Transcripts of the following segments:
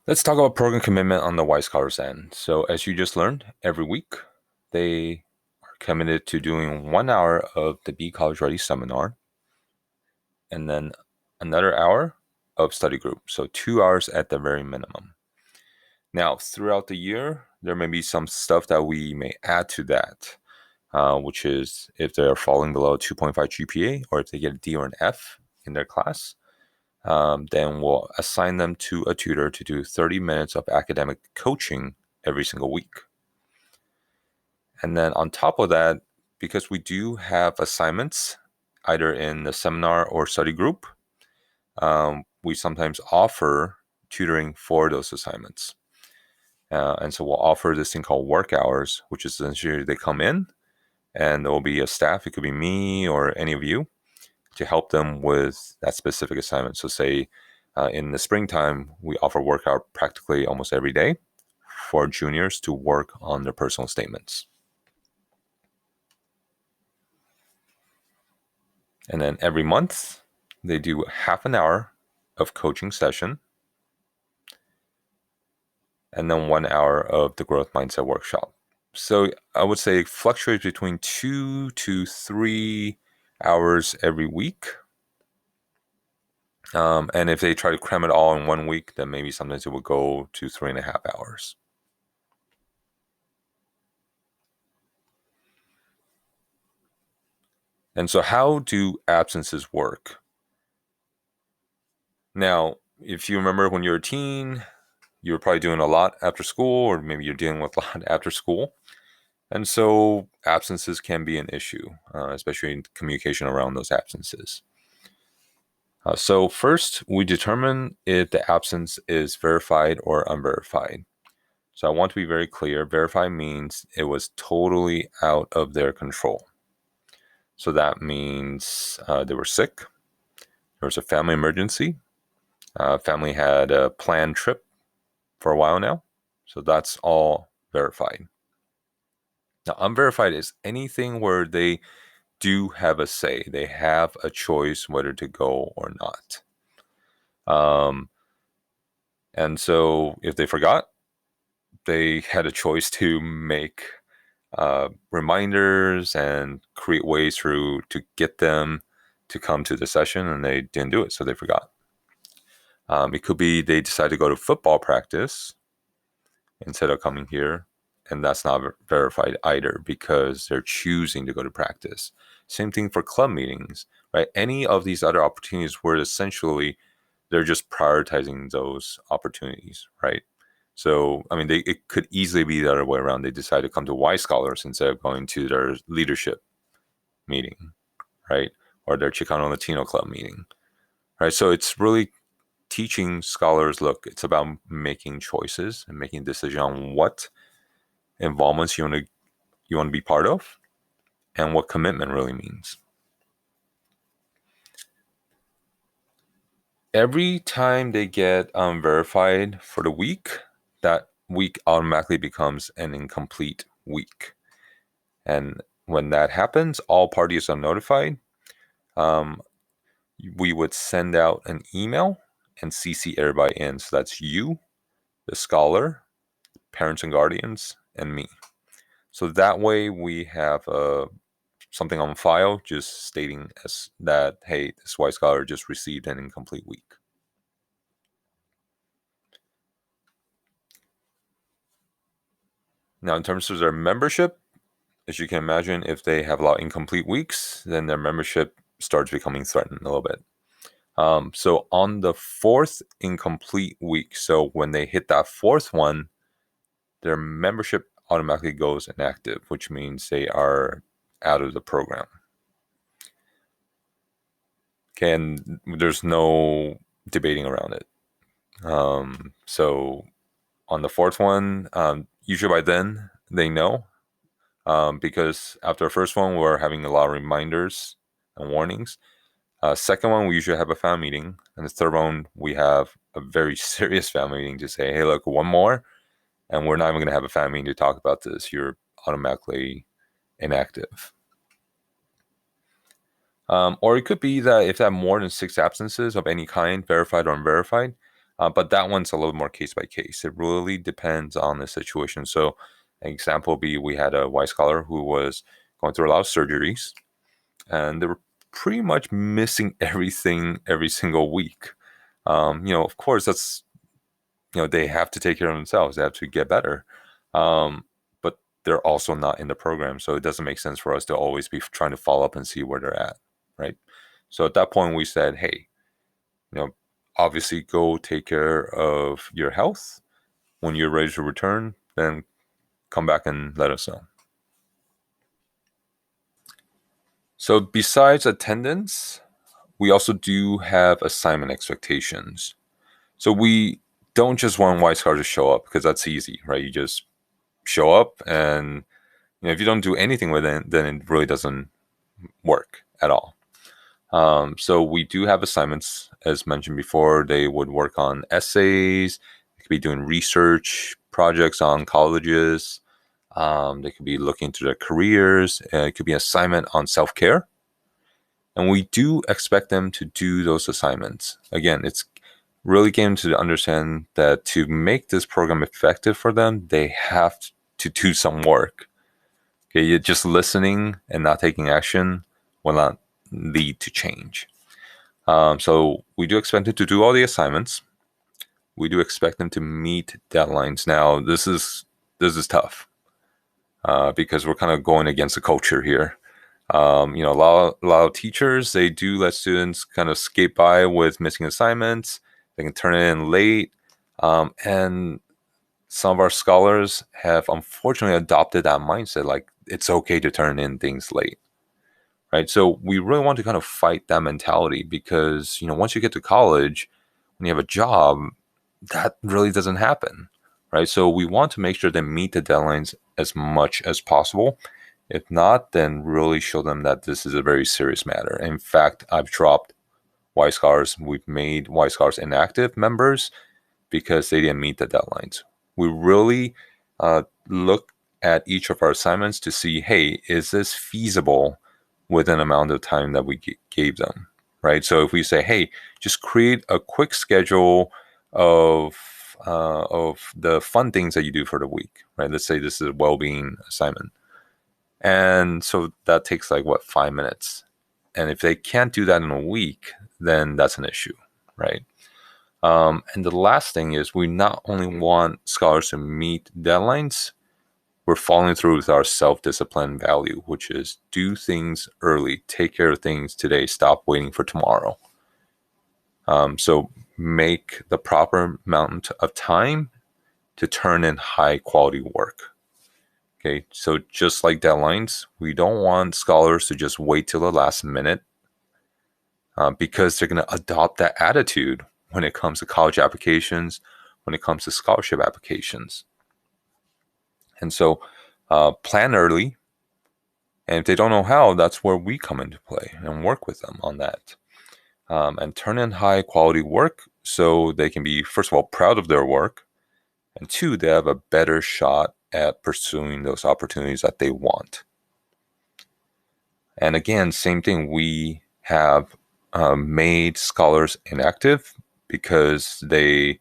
Let's talk about program commitment on the Y Scholars end. So, as you just learned, every week they are committed to doing 1 hour of the Be College Ready seminar and then another hour of study group. So, 2 hours at the very minimum. Now, throughout the year, there may be some stuff that we may add to that, which is if they're falling below 2.5 GPA or if they get a D or an F in their class, then we'll assign them to a tutor to do 30 minutes of academic coaching every single week. And then on top of that, because we do have assignments either in the seminar or study group, we sometimes offer tutoring for those assignments. And so we'll offer this thing called work hours, which is essentially they come in and there will be a staff, it could be me or any of you, to help them with that specific assignment. So say in the springtime, we offer workout practically almost every day for juniors to work on their personal statements. And then every month, they do half an hour of coaching session and then 1 hour of the growth mindset workshop. So I would say it fluctuates between 2 to 3 hours every week. And if they try to cram it all in 1 week, then maybe sometimes it will go to 3.5 hours. And so how do absences work? Now, if you remember when you were a teen, you were probably doing a lot after school, or maybe you're dealing with a lot after school. And so absences can be an issue, especially in communication around those absences. So first, we determine if the absence is verified or unverified. So I want to be very clear. Verified means it was totally out of their control. So that means they were sick, there was a family emergency, family had a planned trip for a while now. So that's all verified. Now, unverified is anything where they do have a say. They have a choice whether to go or not. And so if they forgot, they had a choice to make reminders and create ways to get them to come to the session, and they didn't do it, so they forgot. It could be they decided to go to football practice instead of coming here, and that's not verified either because they're choosing to go to practice. Same thing for club meetings, right? Any of these other opportunities where essentially they're just prioritizing those opportunities, right? So, I mean, it could easily be the other way around. They decide to come to Y Scholars instead of going to their leadership meeting, right? Or their Chicano Latino Club meeting, right? So it's really teaching scholars, look, it's about making choices and making a decision on what involvements you want to be part of and what commitment really means. Every time they get verified for the week, that week automatically becomes an incomplete week. And when that happens, all parties are notified. We would send out an email and CC everybody in. So that's you, the scholar, parents and guardians, and me. So that way we have something on file just stating that, hey, this white scholar just received an incomplete week. Now, in terms of their membership, as you can imagine, if they have a lot of incomplete weeks, then their membership starts becoming threatened a little bit. So on the fourth incomplete week, so when they hit that fourth one, their membership automatically goes inactive, which means they are out of the program. Okay, and there's no debating around it. So on the fourth one, usually by then they know, because after the first one, we're having a lot of reminders and warnings. Second one, we usually have a family meeting. And the third one, we have a very serious family meeting to say, hey, look, one more, and we're not even going to have a family meeting to talk about this. You're automatically inactive. Or it could be that if they have more than 6 absences of any kind, verified or unverified, But that one's a little more case by case. It really depends on the situation. So, an example would be we had a white scholar who was going through a lot of surgeries, and they were pretty much missing everything every single week. Of course, that's they have to take care of themselves. They have to get better, but they're also not in the program, so it doesn't make sense for us to always be trying to follow up and see where they're at, right? So at that point, we said, hey, you know, obviously go take care of your health. When you're ready to return, then come back and let us know. So besides attendance, we also do have assignment expectations. So we don't just want white scars to show up because that's easy, right? You just show up, and if you don't do anything with it, then it really doesn't work at all. So we do have assignments, as mentioned before. They would work on essays. They could be doing research projects on colleges. They could be looking into their careers. It could be an assignment on self-care. And we do expect them to do those assignments. Again, it's really getting to understand that to make this program effective for them, they have to do some work. Okay, you're just listening and not taking action will not lead to change. So we do expect them to do all the assignments. We do expect them to meet deadlines. Now, this is tough because we're kind of going against the culture here. A lot of teachers, they do let students kind of skate by with missing assignments. They can turn it in late, and some of our scholars have unfortunately adopted that mindset, like it's okay to turn in things late, right? So we really want to kind of fight that mentality because, once you get to college, when you have a job, that really doesn't happen, right? So we want to make sure they meet the deadlines as much as possible. If not, then really show them that this is a very serious matter. In fact, I've dropped Y scholars. We've made Y scholars inactive members because they didn't meet the deadlines. We really look at each of our assignments to see, hey, is this feasible within the amount of time that we gave them, right? So if we say, hey, just create a quick schedule of the fun things that you do for the week, right? Let's say this is a well-being assignment. And so that takes 5 minutes. And if they can't do that in a week, then that's an issue, right? And the last thing is we not only want scholars to meet deadlines, we're following through with our self-discipline value, which is do things early, take care of things today, stop waiting for tomorrow. So make the proper amount of time to turn in high quality work. Okay, so just like deadlines, we don't want scholars to just wait till the last minute because they're going to adopt that attitude when it comes to college applications, when it comes to scholarship applications. And so plan early. And if they don't know how, that's where we come into play and work with them on that. And turn in high quality work so they can be, first of all, proud of their work. And two, they have a better shot at pursuing those opportunities that they want. And again, same thing, we have made scholars inactive because they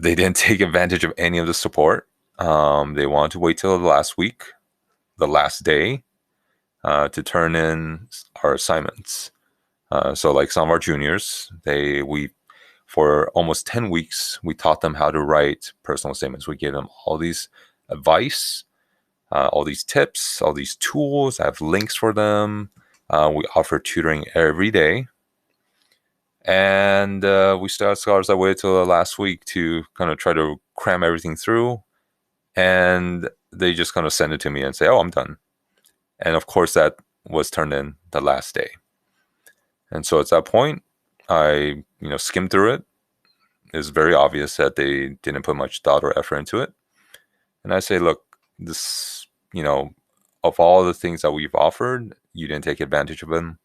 didn't take advantage of any of the support. They wanted to wait till the last week, the last day, to turn in our assignments. So like some of our juniors, we for almost 10 weeks, we taught them how to write personal statements. We gave them all these advice, all these tips, all these tools. I have links for them. We offer tutoring every day. And we still had scholars that waited till the last week to kind of try to cram everything through. And they just kind of send it to me and say, oh, I'm done. And of course, that was turned in the last day. And so at that point, I skimmed through it. It's very obvious that they didn't put much thought or effort into it. And I say, look, this, of all the things that we've offered, you didn't take advantage of them.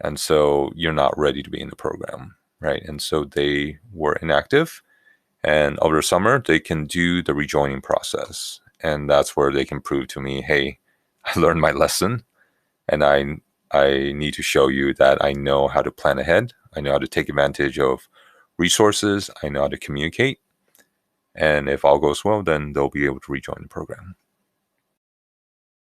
And so you're not ready to be in the program, right? And so they were inactive. And over the summer, they can do the rejoining process. And that's where they can prove to me, hey, I learned my lesson. And I need to show you that I know how to plan ahead. I know how to take advantage of resources. I know how to communicate. And if all goes well, then they'll be able to rejoin the program.